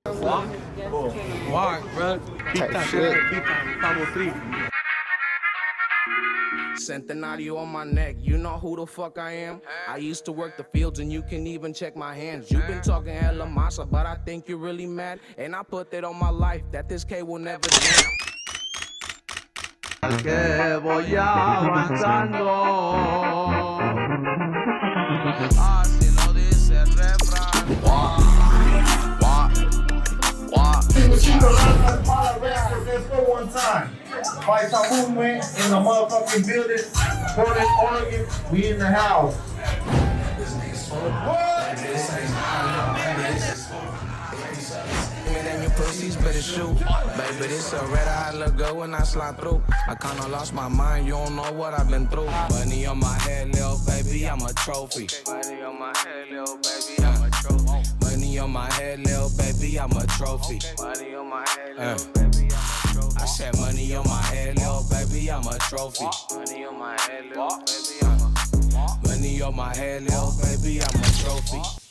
Walk, bro. Pita, shit. pita, Pablo 3. Centenario on my neck, you know who the fuck I am? I used to work the fields and you can even check my hands. You've been talking hella masa, but I think you're really mad. And I put that on my life, that this K will never jam. Que voy avanzando. Así lo dice el refrán. Chito, let's go one time. Fight some movement in the motherfucking building. Portland, Oregon, we in the house. And your pussies better shoot. Baby, this a red eye look good when I slide through. I kinda lost my mind, you don't know what I've been through. Money on my head, little baby, I'm a trophy. Money on my head, little baby, I'm a trophy. Money on my head, little baby, I'm a trophy. Money on my head, little baby, I'm a trophy. I said money on my head, little baby, I'm a trophy. Money on my head, little baby, I'm a money on my head, little baby, I'm a trophy.